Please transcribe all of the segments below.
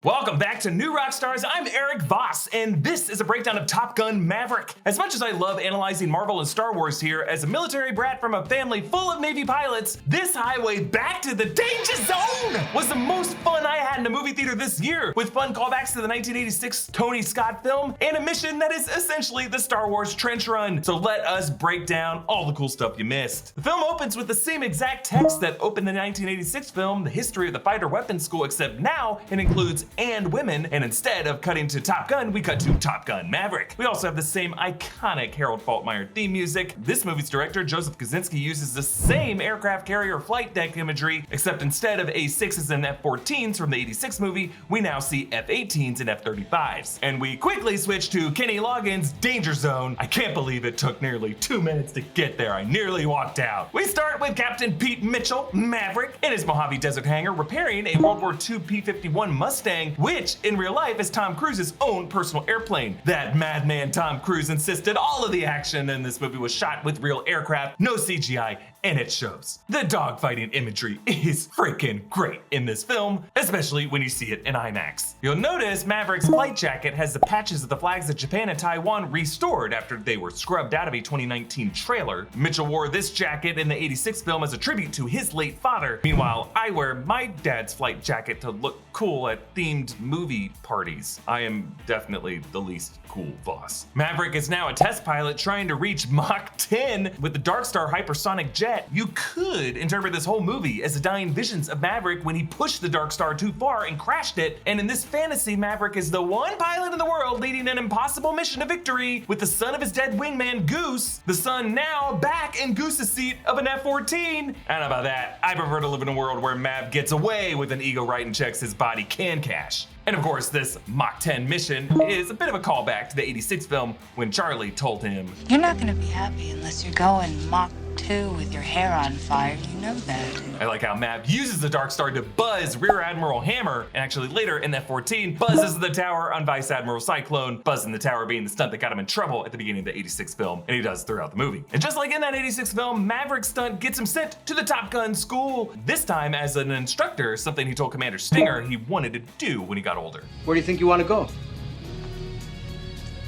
Welcome back to New Rockstars. I'm Erik Voss, and this is a breakdown of Top Gun Maverick. As much as I love analyzing Marvel and Star Wars here, as a military brat from a family full of Navy pilots, this highway back to the danger zone was the most fun I had in a movie theater this year, with fun callbacks to the 1986 Tony Scott film and a mission that is essentially the Star Wars trench run. So let us break down all the cool stuff you missed. The film opens with the same exact text that opened the 1986 film, The History of the Fighter Weapons School, except now it includes and women, and instead of cutting to Top Gun, we cut to Top Gun Maverick. We also have the same iconic Harold Faltermeyer theme music. This movie's director, Joseph Kosinski, uses the same aircraft carrier flight deck imagery, except instead of A-6s and F-14s from the 86 movie, we now see F-18s and F-35s. And we quickly switch to Kenny Loggins' Danger Zone. I can't believe it took nearly 2 minutes to get there. I nearly walked out. We start with Captain Pete Mitchell, Maverick, in his Mojave Desert hangar repairing a World War II P-51 Mustang, which in real life is Tom Cruise's own personal airplane. That madman Tom Cruise insisted all of the action in this movie was shot with real aircraft, no CGI, and it shows. The dogfighting imagery is freaking great in this film, especially when you see it in IMAX. You'll notice Maverick's flight jacket has the patches of the flags of Japan and Taiwan restored after they were scrubbed out of a 2019 trailer. Mitchell wore this jacket in the 86 film as a tribute to his late father. Meanwhile, I wear my dad's flight jacket to look cool at themed movie parties. I am definitely the least cool Voss. Maverick is now a test pilot trying to reach Mach 10 with the Darkstar hypersonic jet. You could interpret this whole movie as the dying visions of Maverick when he pushed the Darkstar too far and crashed it, and in this fantasy, Maverick is the one pilot in the world leading an impossible mission to victory with the son of his dead wingman Goose, the son now back in Goose's seat of an F-14. I don't know about that. I prefer to live in a world where Mav gets away with an ego right and checks his body can cash. And of course, this Mach 10 mission is a bit of a callback to the 86 film when Charlie told him, "You're not gonna be happy unless you're going Mach 2 with your hair on fire. You know that." I like how Mav uses the Darkstar to buzz Rear Admiral Hammer, and actually later in F-14 buzzes the tower on Vice Admiral Cyclone, buzzing the tower being the stunt that got him in trouble at the beginning of the 86 film, and he does throughout the movie. And just like in that 86 film, Maverick's stunt gets him sent to the Top Gun school, this time as an instructor, something he told Commander Stinger he wanted to do when he got older. Where do you think you want to go?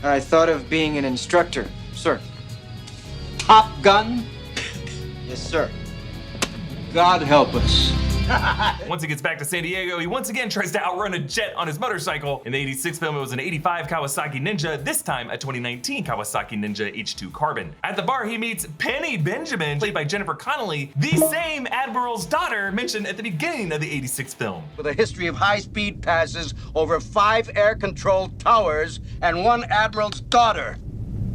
I thought of being an instructor, sir. Top Gun? Yes, sir. God help us. Once he gets back to San Diego, he once again tries to outrun a jet on his motorcycle. In the 86 film, it was an 85 Kawasaki Ninja, this time a 2019 Kawasaki Ninja H2 Carbon. At the bar, he meets Penny Benjamin, played by Jennifer Connelly, the same Admiral's daughter mentioned at the beginning of the 86 film. With a history of high-speed passes over 5 air-controlled towers and 1 Admiral's daughter.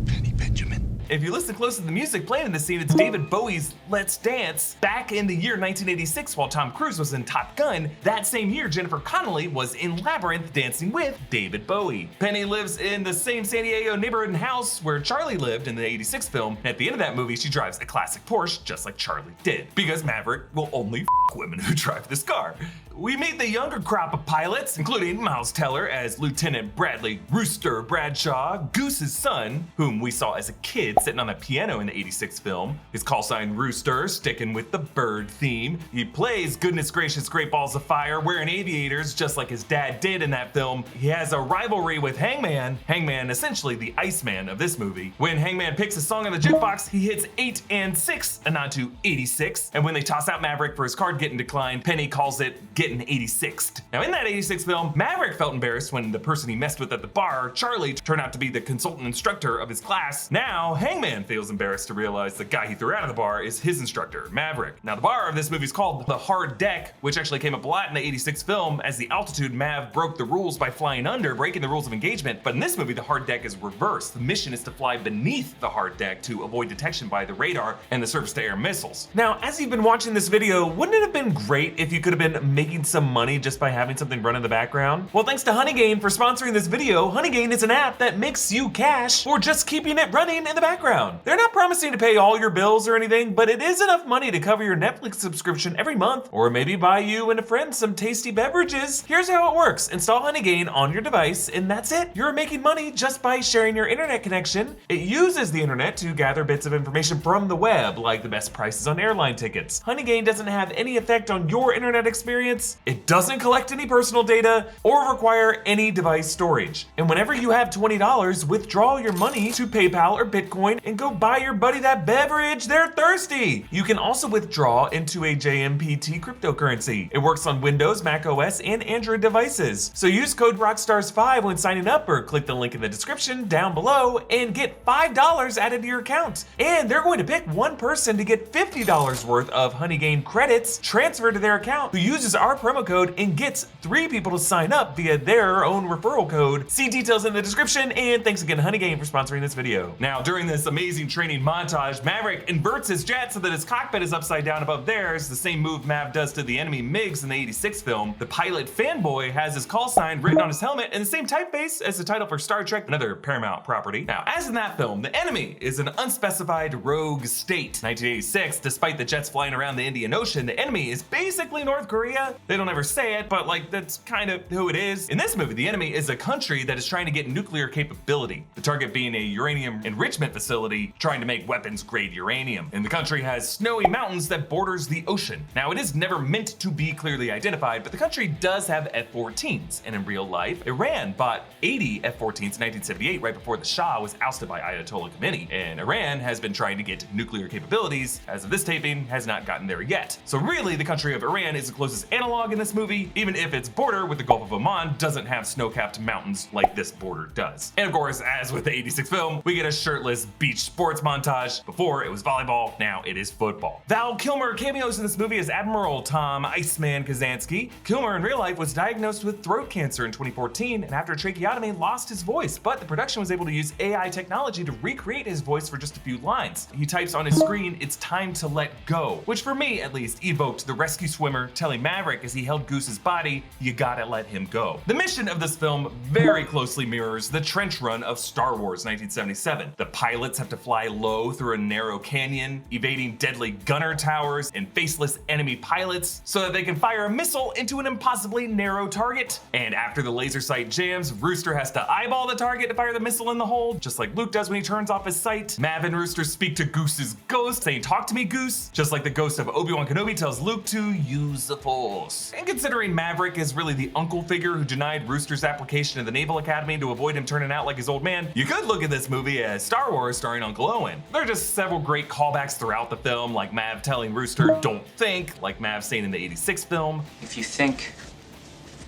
Penny Benjamin. If you listen close to the music playing in the scene, it's David Bowie's Let's Dance. Back in the year 1986, while Tom Cruise was in Top Gun, that same year, Jennifer Connelly was in Labyrinth dancing with David Bowie. Penny lives in the same San Diego neighborhood and house where Charlie lived in the 86 film. At the end of that movie, she drives a classic Porsche, just like Charlie did, because Maverick will only f women who drive this car. We meet the younger crop of pilots, including Miles Teller as Lieutenant Bradley Rooster Bradshaw, Goose's son, whom we saw as a kid sitting on a piano in the 86 film. His call sign Rooster, sticking with the bird theme. He plays goodness gracious great balls of fire wearing aviators just like his dad did in that film. He has a rivalry with Hangman. Hangman, essentially the Iceman of this movie. When Hangman picks a song on the jukebox, he hits 8 and 6, a nod to 86. And when they toss out Maverick for his card getting declined, Penny calls it getting 86th. Now in that 86 film, Maverick felt embarrassed when the person he messed with at the bar, Charlie, turned out to be the consultant instructor of his class. Now Hangman feels embarrassed to realize the guy he threw out of the bar is his instructor, Maverick. Now the bar of this movie is called the Hard Deck, which actually came up a lot in the 86 film as the altitude Mav broke the rules by flying under, breaking the rules of engagement. But in this movie, the Hard Deck is reversed. The mission is to fly beneath the Hard Deck to avoid detection by the radar and the surface-to-air missiles. Now, as you've been watching this video, wouldn't it have been great if you could have been making some money just by having something run in the background? Well, thanks to Honeygain for sponsoring this video. Honeygain is an app that makes you cash for just keeping it running in the background. background. They're not promising to pay all your bills or anything, but it is enough money to cover your Netflix subscription every month, or maybe buy you and a friend some tasty beverages. Here's how it works. Install Honeygain on your device, and that's it. You're making money just by sharing your internet connection. It uses the internet to gather bits of information from the web, like the best prices on airline tickets. Honeygain doesn't have any effect on your internet experience. It doesn't collect any personal data or require any device storage. And whenever you have $20, withdraw your money to PayPal or Bitcoin and go buy your buddy that beverage. They're thirsty. You can also withdraw into a JMPT cryptocurrency. It works on Windows, Mac OS, and Android devices. So use code Rockstars5 when signing up, or click the link in the description down below and get $5 added to your account. And they're going to pick one person to get $50 worth of Honeygain credits transferred to their account who uses our promo code and gets 3 people to sign up via their own referral code. See details in the description, and thanks again Honeygain for sponsoring this video. Now, during this amazing training montage, Maverick inverts his jet so that his cockpit is upside down above theirs, the same move Mav does to the enemy MiGs in the 86 film. The pilot fanboy has his call sign written on his helmet in the same typeface as the title for Star Trek, another Paramount property. Now, as in that film, the enemy is an unspecified rogue state. 1986, despite the jets flying around the Indian Ocean, the enemy is basically North Korea. They don't ever say it, but like that's kind of who it is. In this movie, the enemy is a country that is trying to get nuclear capability, the target being a uranium enrichment facility trying to make weapons grade uranium. And the country has snowy mountains that borders the ocean. Now, it is never meant to be clearly identified, but the country does have F-14s, and in real life, Iran bought 80 F-14s in 1978, right before the Shah was ousted by Ayatollah Khomeini. And Iran has been trying to get nuclear capabilities. As of this taping, has not gotten there yet. So really, the country of Iran is the closest analog in this movie, even if its border with the Gulf of Oman doesn't have snow-capped mountains like this border does. And of course, as with the 86 film, we get a shirtless beach sports montage. Before it was volleyball, now it is football. Val Kilmer cameos in this movie as Admiral Tom Iceman Kazansky. Kilmer in real life was diagnosed with throat cancer in 2014, and after a tracheotomy lost his voice, but the production was able to use AI technology to recreate his voice for just a few lines. He types on his screen, "It's time to let go," which for me at least evoked the rescue swimmer telling Maverick as he held Goose's body, "You gotta let him go." The mission of this film very closely mirrors the trench run of Star Wars 1977. The pilots have to fly low through a narrow canyon, evading deadly gunner towers and faceless enemy pilots so that they can fire a missile into an impossibly narrow target. And after the laser sight jams, Rooster has to eyeball the target to fire the missile in the hole, just like Luke does when he turns off his sight. Mav and Rooster speak to Goose's ghost, saying, "Talk to me, Goose," just like the ghost of Obi-Wan Kenobi tells Luke to use the Force. And considering Maverick is really the uncle figure who denied Rooster's application to the Naval Academy to avoid him turning out like his old man, you could look at this movie as Star Wars starring Uncle Owen. There are just several great callbacks throughout the film, like Mav telling Rooster, "Don't think," like Mav saying in the 86 film, If you think,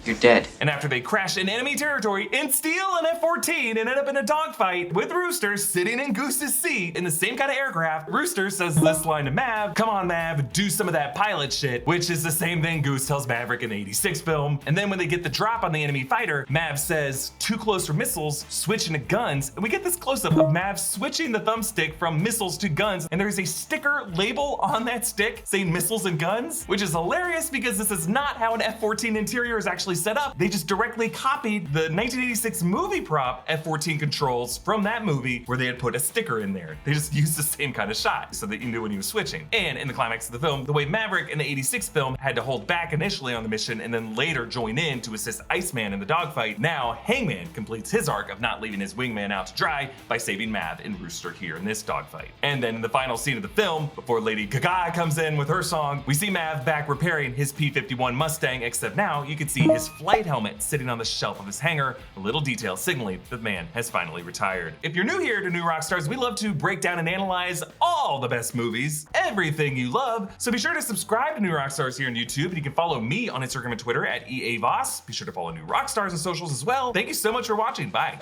you're dead. And after they crash in enemy territory and steal an F-14 and end up in a dogfight with Rooster sitting in Goose's seat in the same kind of aircraft, Rooster says this line to Mav, "Come on, Mav, do some of that pilot shit," which is the same thing Goose tells Maverick in the 86 film. And then when they get the drop on the enemy fighter, Mav says, "Too close for missiles, switch into guns," and we get this close-up of Mav switching the thumbstick from missiles to guns, and there's a sticker label on that stick saying missiles and guns, which is hilarious because this is not how an F-14 interior is actually set up. They just directly copied the 1986 movie prop F-14 controls from that movie where they had put a sticker in there. They just used the same kind of shot so that you knew when he was switching. And in the climax of the film, the way Maverick in the 86 film had to hold back initially on the mission and then later join in to assist Iceman in the dogfight, now Hangman completes his arc of not leaving his wingman out to dry by saving Mav and Rooster here in this dogfight. And then in the final scene of the film, before Lady Gaga comes in with her song, we see Mav back repairing his P-51 Mustang, except now you can see his flight helmet sitting on the shelf of his hangar, a little detail signaling the man has finally retired. If you're new here to New Rockstars, we love to break down and analyze all the best movies, everything you love, so be sure to subscribe to New Rockstars here on YouTube, and you can follow me on Instagram and Twitter at EA Voss. Be sure to follow New Rockstars on socials as well. Thank you so much for watching. Bye.